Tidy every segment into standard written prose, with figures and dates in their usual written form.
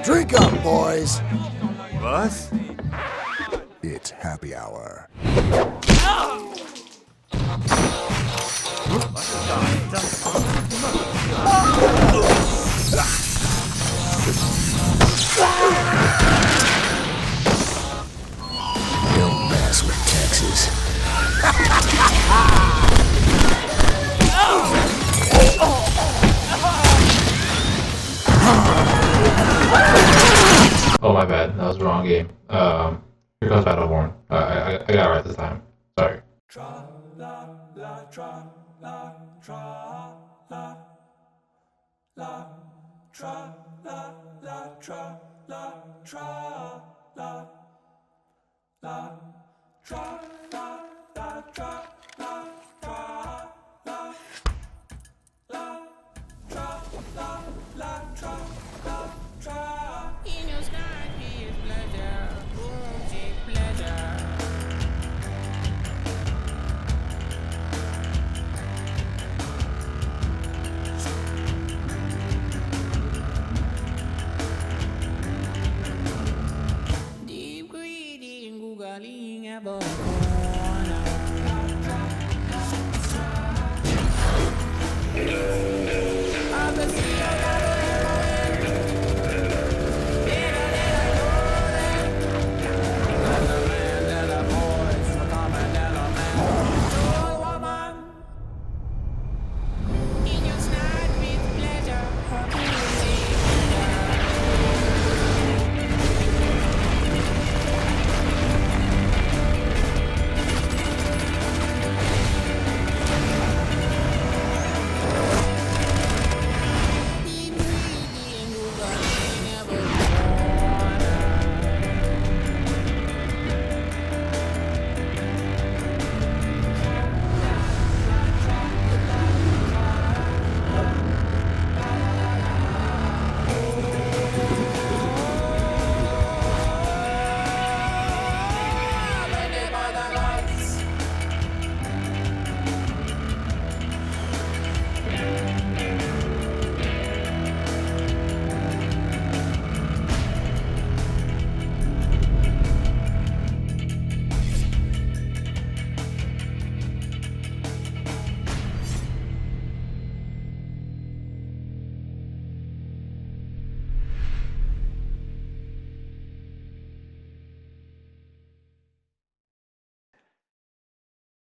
Drink up, boys. Was? It's happy hour. Don't mess with Texas. Oh, my bad. That was the wrong game. Here comes Battleborn. I got it right this time. Sorry. Tra la la tra la tra la la tra la la tra la tra la la tra la la tra la tra la la tra la la tra la tra. In your sky is pleasure, boom, pleasure. Deep greedy googling about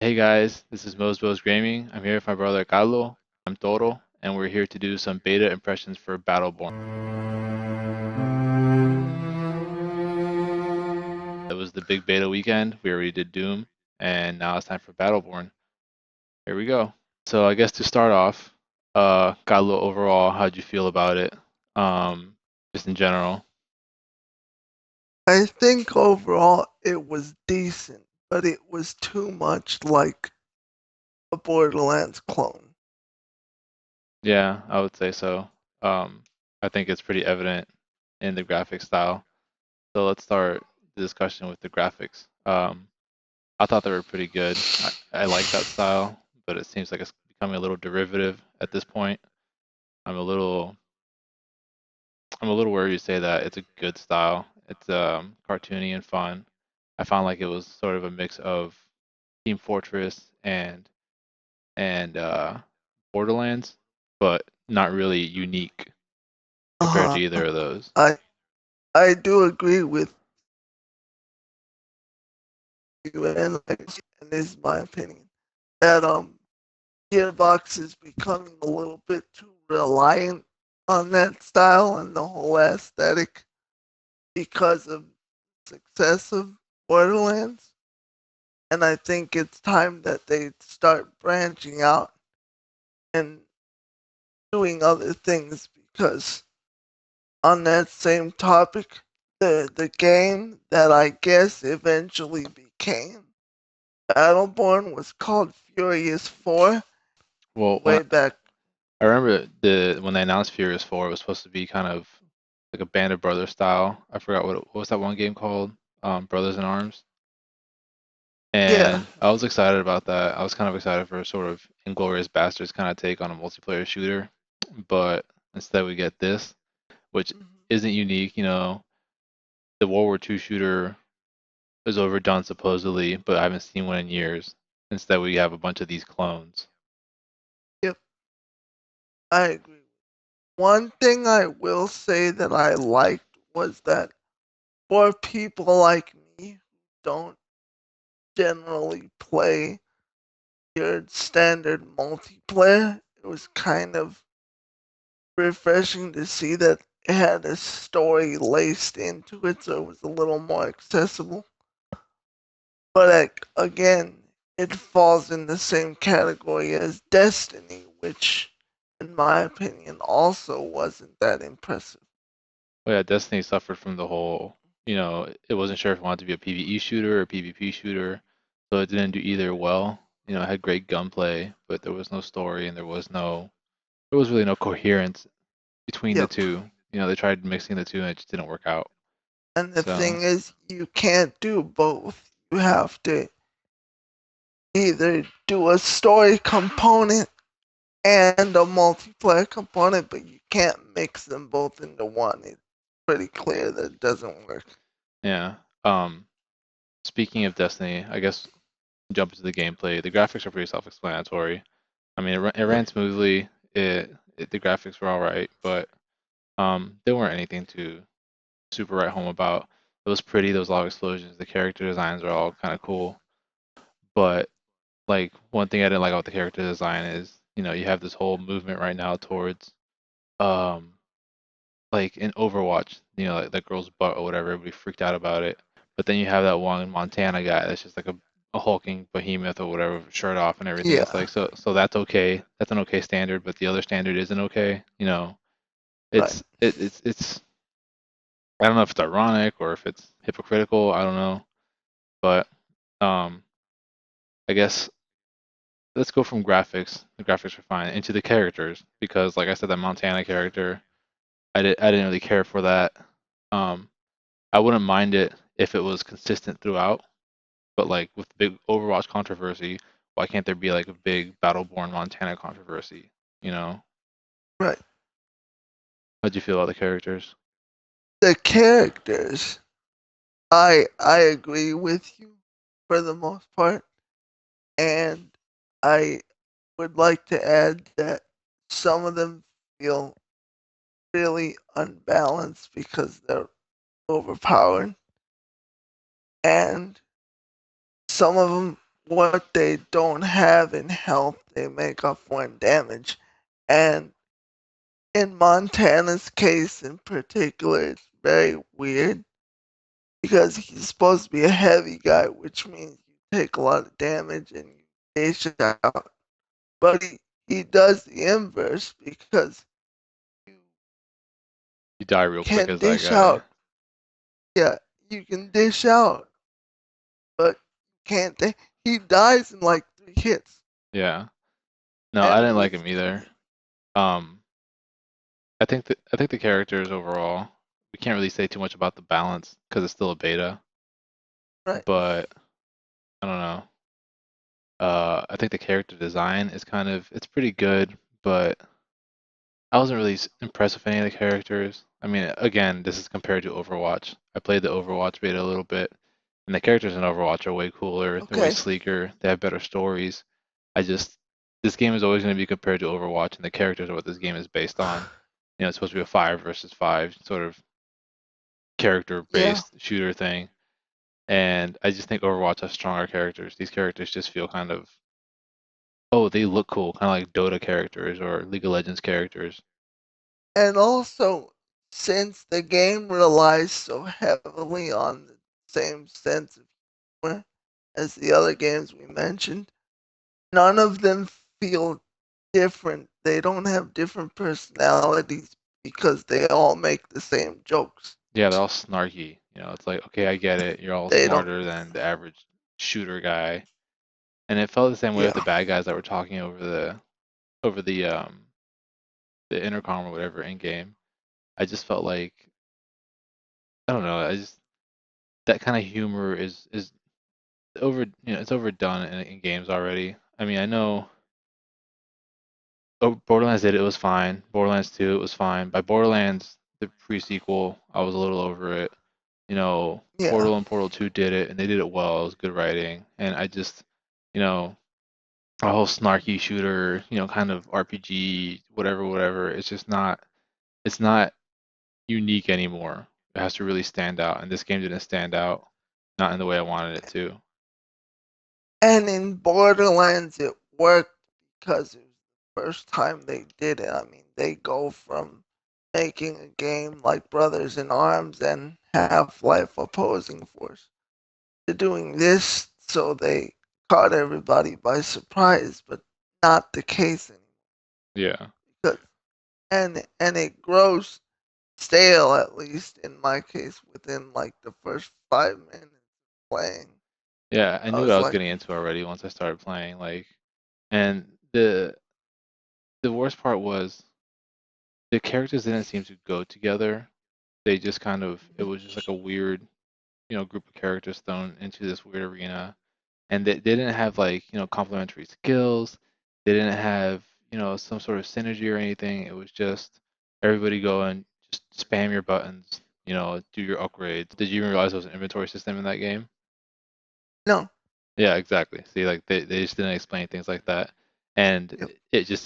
Hey guys, this is Mosbos Gaming. I'm here with my brother Carlo. I'm Toro, and we're here to do some beta impressions for Battleborn. It was the big beta weekend. We already did Doom, and now it's time for Battleborn. Here we go. So I guess to start off, Carlo, overall, how'd you feel about it? Just in general. I think overall it was decent, but it was too much like a Borderlands clone. Yeah, I would say so. I think it's pretty evident in the graphic style. So let's start the discussion with the graphics. I thought they were pretty good. I like that style, but it seems like it's becoming a little derivative at this point. I'm a little worried to say that it's a good style. It's cartoony and fun. I found like it was sort of a mix of Team Fortress and Borderlands, but not really unique compared to either of those. I do agree with you, and this is my opinion that Gearbox is becoming a little bit too reliant on that style and the whole aesthetic because of success of Borderlands. And I think it's time that they start branching out and doing other things because on that same topic, the game that I guess eventually became Battleborn was called Furious 4 Well, way back. I remember when they announced Furious 4, it was supposed to be kind of like a Band of Brothers style. I forgot what was that one game called? Brothers in Arms. Yeah, And I was excited about that. I was kind of excited for sort of Inglorious Bastards kind of take on a multiplayer shooter. but instead we get this, which Mhm. isn't unique. The World War II shooter is overdone supposedly, but I haven't seen one in years. Instead, we have a bunch of these clones. Yep, I agree. One thing I will say that I liked was that for people like me who don't generally play your standard multiplayer, it was kind of refreshing to see that it had a story laced into it, so it was a little more accessible. But again, it falls in the same category as Destiny, which, in my opinion, also wasn't that impressive. But yeah, Destiny suffered from the whole, it wasn't sure if it wanted to be a PvE shooter or a PvP shooter, so it didn't do either well. It had great gunplay, but there was no story and there was really no coherence between the Yep. two. They tried mixing the two and it just didn't work out. And the So thing is, you can't do both. You have to either do a story component and a multiplayer component, but you can't mix them both into one. It's pretty clear that it doesn't work. yeah. Speaking of Destiny, I guess jump into the gameplay. The graphics are pretty self-explanatory. I mean, it Yep. ran smoothly. The graphics were all right, but they weren't anything to super write home about. It was pretty. There was a lot of explosions. The character designs are all kind of cool, but like one thing I didn't like about the character design is, you have this whole movement right now towards um like in Overwatch, like that girl's butt or whatever. Everybody freaked out about it, but then you have that one Montana guy that's just like a hulking behemoth or whatever, shirt off and everything. It's Yeah. like so that's okay. That's an okay standard, but the other standard isn't okay. Right. It's I don't know if it's ironic or if it's hypocritical. I don't know, but um, I guess let's go from graphics. The graphics are fine into the characters because, like I said, that Montana character, I didn't really care for that. Um, I wouldn't mind it if it was consistent throughout, but like with the big Overwatch controversy, why can't there be like a big Battleborn Montana controversy? You know, Right. how'd you feel about the characters? The characters, I agree with you for the most part, and I would like to add that some of them feel really unbalanced because they're overpowered, and some of them, what they don't have in health, they make up for in damage. And in Montana's case in particular, it's very weird because he's supposed to be a heavy guy, which means you take a lot of damage and you dish out. But he does the inverse because you You die real quick can as that dish guy. out. Yeah, you can dish out, but can't. He dies in like 3 hits. Yeah. No, I And didn't like with him either. Um, I think the characters overall, we can't really say too much about the balance because it's still a beta, right, but I don't know. I think the character design is it's pretty good, but I wasn't really impressed with any of the characters. I mean, again, this is compared to Overwatch. I played the Overwatch beta a little bit, and the characters in Overwatch are way cooler. They're way okay, sleeker. They have better stories. I just, this game is always going to be compared to Overwatch, and the characters are what this game is based on. It's supposed to be a 5 versus 5 sort of yeah. character-based shooter thing. And I just think Overwatch has stronger characters. These characters just feel oh, they look cool, kind of like Dota characters or League of Legends characters. And also, since the game relies so heavily on the same sense of humor as the other games we mentioned, none of them feel different. They don't have different personalities because they all make the same jokes. Yeah, they're all snarky. It's like, okay, I get it. You're all They don't, smarter than the average shooter guy. And it felt the same way with yeah. the bad guys that were talking over the intercom or whatever in game. I just felt like I don't know. I just that kind of humor is over. It's overdone in games already. I mean, I know Oh, Borderlands did it, it was fine. Borderlands 2, it was fine. By Borderlands, the pre-sequel, I was a little over it. You know, Yeah. Portal and Portal 2 did it, and they did it well. It was good writing, and I just, you know, a whole snarky shooter, kind of RPG, whatever, whatever. It's not unique anymore. It has to really stand out, and this game didn't stand out, not in the way I wanted it to. And in Borderlands, it worked because it was the first time they did it. I mean, they go from making a game like Brothers in Arms and Half-Life Opposing Force to doing this, so they caught everybody by surprise, but not the case anymore. Yeah. Because, and it grows stale, at least in my case, within like the first 5 minutes of playing. Yeah, I I knew what was I was like, getting into already once I started playing, and the worst part was the characters didn't seem to go together. They just it was just like a weird, group of characters thrown into this weird arena, and they didn't have like, complementary skills. They didn't have, some sort of synergy or anything. It was just everybody go and just spam your buttons, do your upgrades. Did you even realize there was an inventory system in that game? no, Yeah, exactly. See, like they just didn't explain things like that, and yep. it just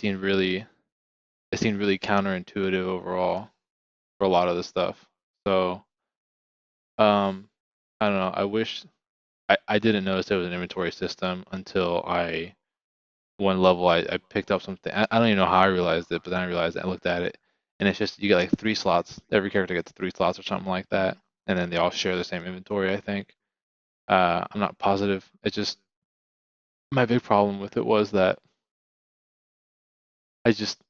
it seemed really counterintuitive overall for a lot of the stuff. So, um, I don't know. I wish I didn't notice there was an inventory system until one level I picked up something. I don't even know how I realized it, but then I realized it, I looked at it, and it's just you get like 3 slots. Every character gets 3 slots or something like that, and then they all share the same inventory, I think. I'm not positive. It just my big problem with it was that I just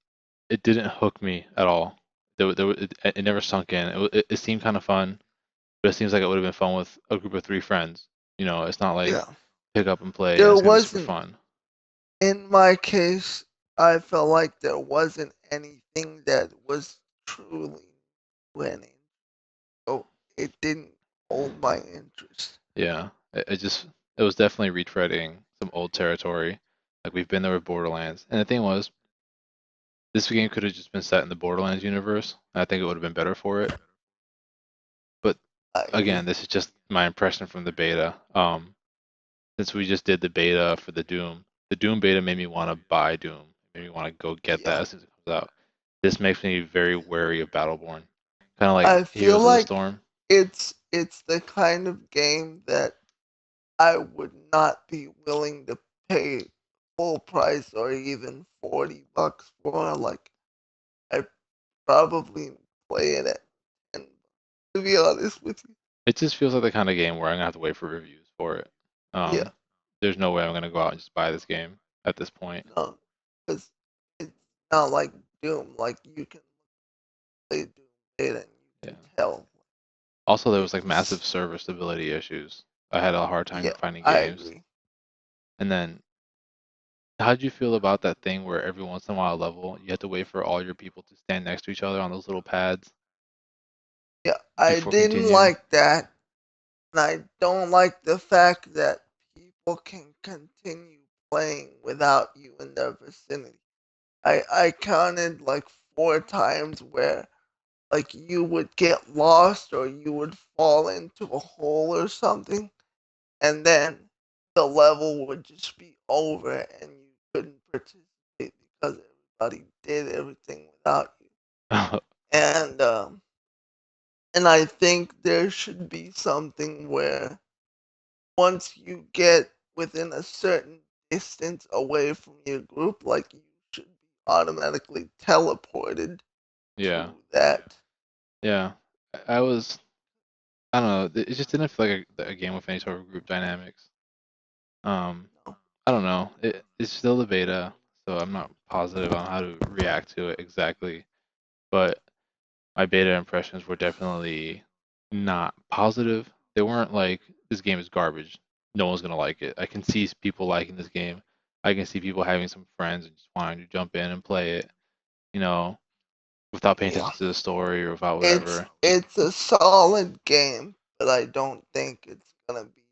it didn't hook me at all. It never sunk in. It seemed kind of fun, but it seems like it would have been fun with a group of 3 friends. It's not like Yeah. pick up and play and There it's gonna be super wasn't, fun. in my case, I felt like there wasn't anything that was truly winning. So it didn't hold my interest. Yeah, it was definitely retreading some old territory. Like we've been there with Borderlands, and the thing was, this game could have just been set in the Borderlands universe. And I think it would have been better for it. But I agree. again, this is just my impression from the beta. Since we just did the beta for the Doom beta made me want to buy Doom. Made me want to go get that Yeah. as soon as it comes out. This makes me very wary of Battleborn. Kind of like I feel Heroes of the like Storm. it's the kind of game that I would not be willing to pay full price or even $40 for. Like, I'd probably play it at 10, to be honest with you. It just feels like the kind of game where I'm gonna have to wait for reviews for it. Yeah, There's no way I'm gonna go out and just buy this game at this point. no, because it's not like Doom. Like, you can play Doom beta and you Yeah. can tell Also, there was like it's, massive server stability issues. I had a hard time yeah, finding I games. agree. And then, how did you feel about that thing where every once in a while level you had to wait for all your people to stand next to each other on those little pads Yeah, I before didn't continuing? like that. And I don't like the fact that people can continue playing without you in their vicinity. I counted like 4 times where like you would get lost or you would fall into a hole or something, and then the level would just be over and you couldn't participate because everybody did everything without you. And um, and I think there should be something where once you get within a certain distance away from your group, like you should be automatically teleported Yeah, to that. yeah. I was, I don't know. It just didn't feel like a game with any sort of group dynamics. Um, I don't know. It's still the beta, so I'm not positive on how to react to it exactly. But my beta impressions were definitely not positive. They weren't like this game is garbage. No one's gonna like it. I can see people liking this game. I can see people having some friends and just wanting to jump in and play it, you know, without paying Yeah, attention to the story or without it's whatever. Just it's a solid game, but I don't think it's gonna be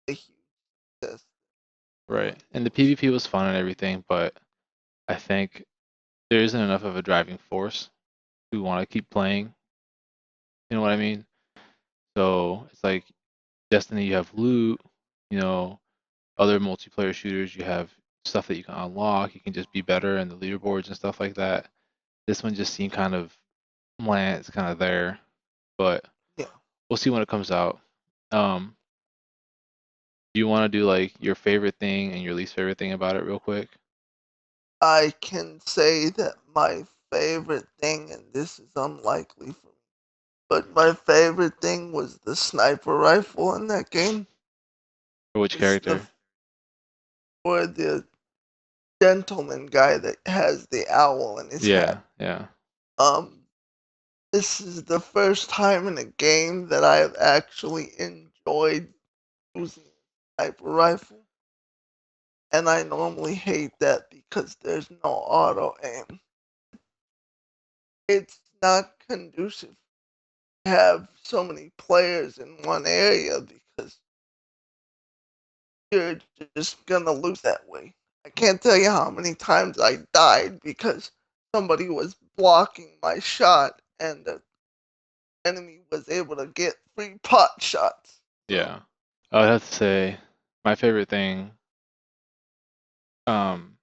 a huge success. right. And the PvP was fun and everything, but I think there isn't enough of a driving force to want to keep playing. You know what I mean? So it's like Destiny, you have loot, you know, other multiplayer shooters, you have stuff that you can unlock, you can just be better in the leaderboards and stuff like that. This one just seemed kind of bland, it's kind of there, but Yeah. we'll see when it comes out. Um, do you want to do like your favorite thing and your least favorite thing about it real quick? I can say that my favorite thing, and this is unlikely for me, but my favorite thing was the sniper rifle in that game. For which It's the character? for the gentleman guy that has the owl in his Yeah, hat. yeah, Um, this is the first time in a game that I have actually enjoyed using a sniper rifle, and I normally hate that because there's no auto aim. It's not conducive to have so many players in one area because you're just gonna lose that way. I can't tell you how many times I died because somebody was blocking my shot and the enemy was able to get free pot shots. So, yeah. I would have to say my favorite thing, um,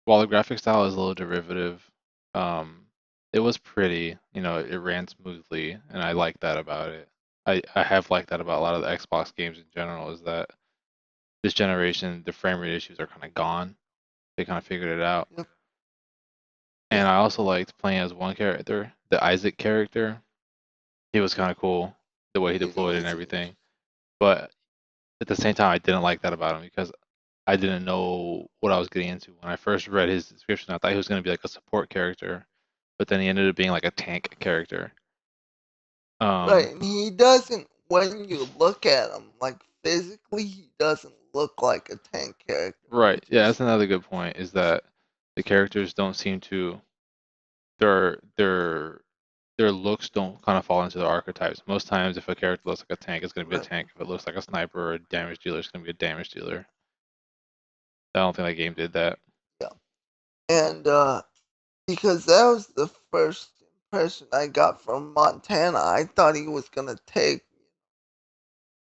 while the graphic style is a little derivative, um, it was pretty, you know, it ran smoothly, and I like that about it. I have liked that about a lot of the Xbox games in general, is that this generation, the frame rate issues are kind of gone. They kind of figured it out. yep, And yeah, I also liked playing as one character, the Isaac character. He was kind of cool, the way he he deployed and was everything. But at the same time, I didn't like that about him because I didn't know what I was getting into. When I first read his description, I thought he was going to be like a support character, but then he ended up being like a tank character. right. Um, And he doesn't, when you look at him, like physically, he doesn't look like a tank character, right. which Yeah, is that's another good point, is that the characters don't seem to their their their looks don't kind of fall into their archetypes. Most times, if a character looks like a tank, it's going to be a right. tank. If it looks like a sniper or a damage dealer, it's going to be a damage dealer. I don't think that game did that. Yeah, and because that was the first impression I got from Montana. I thought he was gonna take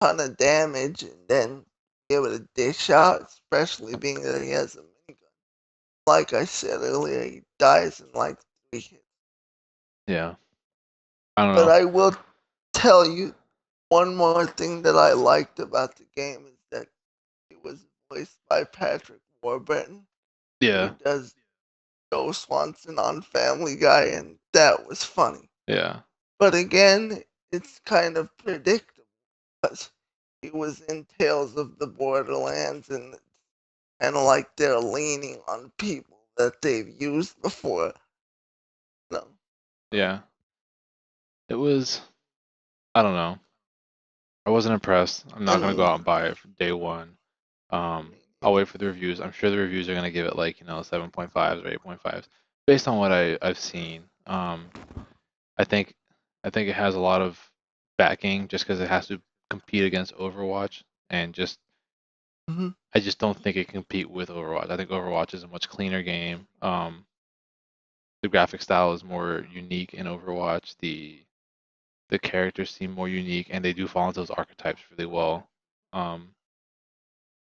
a ton of damage and then be able to dish out, especially being that he has a minigun. Like I said earlier, he dies in like 3 hits. Yeah, I don't But know. I will tell you one more thing that I liked about the game is that it was voiced by Patrick Warburton, who Yeah, does Joe Swanson on Family Guy, and that was funny. yeah, But again, it's kind of predictable because he was in Tales of the Borderlands, and it's kind of like they're leaning on people that they've used before. No, yeah. It was. I don't know. I wasn't impressed. I'm not gonna go and out and buy it from day one. I mean, I'll wait for the reviews. I'm sure the reviews are gonna give it like 7.5s or 8.5s based on what I've seen. I think I think it has a lot of backing just because it has to compete against Overwatch, and just mhm, I just don't think it can compete with Overwatch. I think Overwatch is a much cleaner game. The graphic style is more unique in Overwatch. The characters seem more unique, and they do fall into those archetypes really well. Um,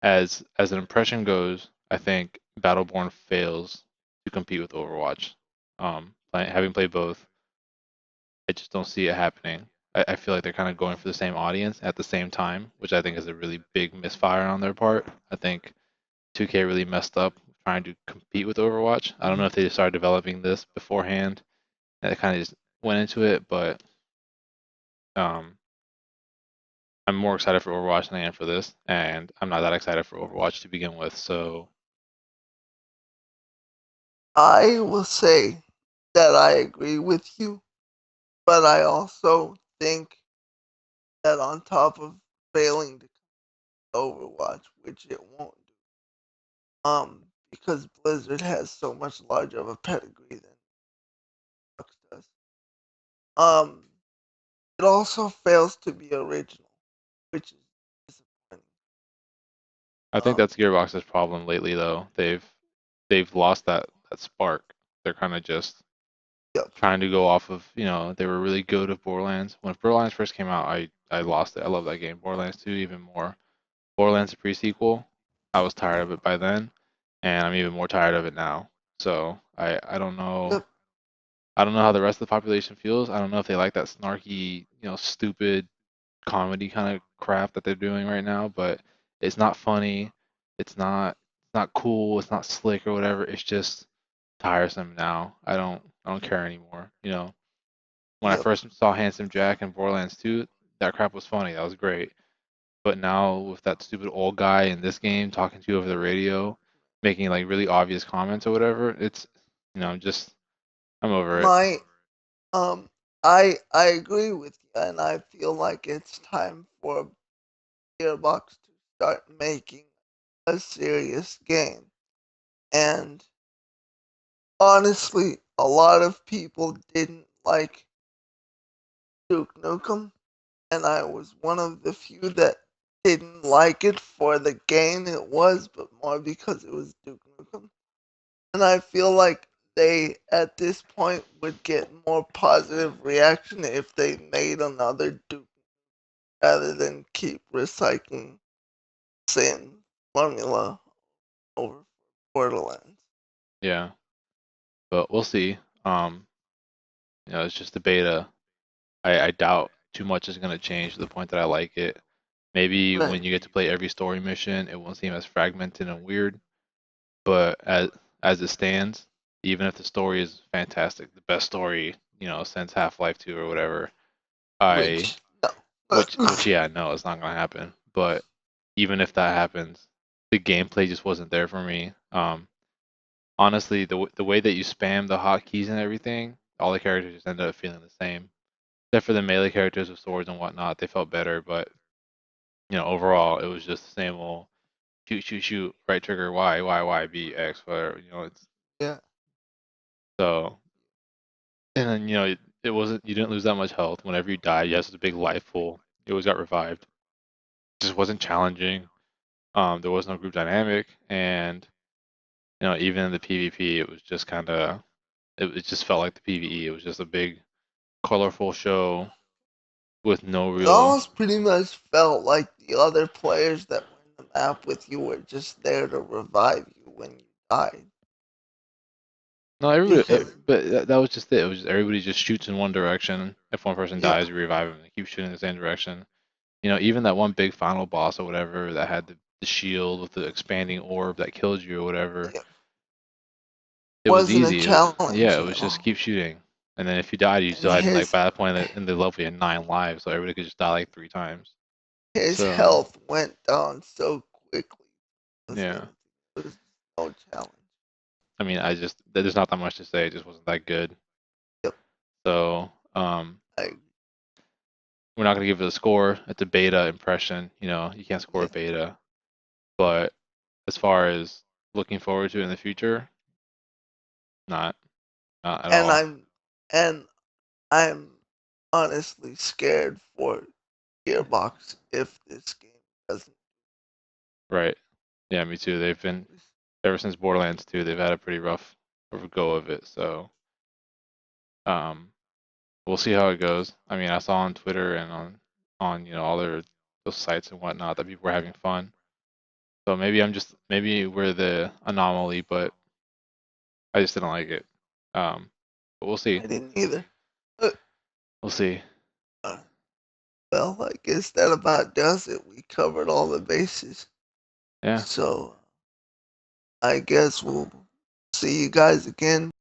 as an impression goes, I think Battleborn fails to compete with Overwatch. Having played both, I just don't see it happening. I feel like they're kind of going for the same audience at the same time, which I think is a really big misfire on their part. I think 2K really messed up trying to compete with Overwatch. I don't know mhm. if they started developing this beforehand and it kind of just went into it, but um, I'm more excited for Overwatch than I am for this, and I'm not that excited for Overwatch to begin with. So I will say that I agree with you, but I also think that on top of failing to Overwatch, which it won't do, because Blizzard has so much larger of a pedigree than Xbox does. Um, it also fails to be original, which is disappointing. I think Um, that's Gearbox's problem lately, though. They've lost that spark. They're kind of just Yep. trying to go off of, they were really good with Borderlands. When Borderlands first came out, I lost it. I love that game. Borderlands 2 even more. Borderlands the pre-sequel, I was tired of it by then, and I'm even more tired of it now. So I don't know. Yep. I don't know how the rest of the population feels. I don't know if they like that snarky, stupid comedy kind of crap that they're doing right now, but it's not funny. It's not cool. It's not slick or whatever. It's just tiresome now. I don't care anymore. When I Yep. first saw Handsome Jack in Borderlands 2, that crap was funny. That was great. But now with that stupid old guy in this game talking to you over the radio, making like really obvious comments or whatever, it's I'm over it. My I agree with you, and I feel like it's time for Gearbox to start making a serious game. And honestly, a lot of people didn't like Duke Nukem, and I was one of the few that didn't like it for the game it was, but more because it was Duke Nukem. And I feel like they, at this point, would get more positive reaction if they made another Duke rather than keep recycling the same formula over Borderlands. Yeah, but we'll see. It's just a beta. I doubt too much is gonna change to the point that I like it. Maybe Right. when you get to play every story mission, it won't seem as fragmented and weird. But as it stands, even if the story is fantastic, the best story, since Half-Life 2 or whatever, I Which, no. which yeah, no, it's not gonna happen. But even if that happens, the gameplay just wasn't there for me. Honestly, the way that you spam the hotkeys and everything, all the characters just ended up feeling the same. Except for the melee characters with swords and whatnot, they felt better. But overall, it was just the same old shoot, shoot, shoot, right trigger, Y, B, X, whatever. It's Yeah. so. And then it wasn't. You didn't lose that much health. Whenever you died, you had such a big life pool. You always got revived. It just wasn't challenging. There was no group dynamic, and even in the PvP, it was just kind of. It just felt like the PvE. It was just a big, colorful show with no It real. almost pretty much felt like the other players that were in the map with you were just there to revive you when you died. No, everybody. Because, But that was just it. It was just, everybody just shoots in one direction. If one person yeah, dies, you revive them. They keep shooting in the same direction. Even that one big final boss or whatever that had the shield with the expanding orb that killed you or whatever. it It was wasn't a easy. Yeah, challenge it at was just all. keep shooting. And then if you died, you And died in like his by that point in the level you had 9 lives, so everybody could just die like 3 times. his So health went down so quickly. yeah, There was no challenge. I mean, there's not that much to say. It just wasn't that good. Yep. So I, we're not gonna give it a score. It's a beta impression. You can't score a yeah. beta. But as far as looking forward to it in the future, not at And all. I'm honestly scared for Gearbox if this game doesn't. Right. Yeah, me too. They've been ever since Borderlands 2, they've had a pretty rough go of it. So um we'll see how it goes. I mean, I saw on Twitter and on all their those sites and whatnot that people were having fun. So maybe we're the anomaly, but I just didn't like it. But we'll see. I didn't either. Uh, We'll see. uh, well, I guess that about does it. We covered all the bases. Yeah. So I guess we'll see you guys again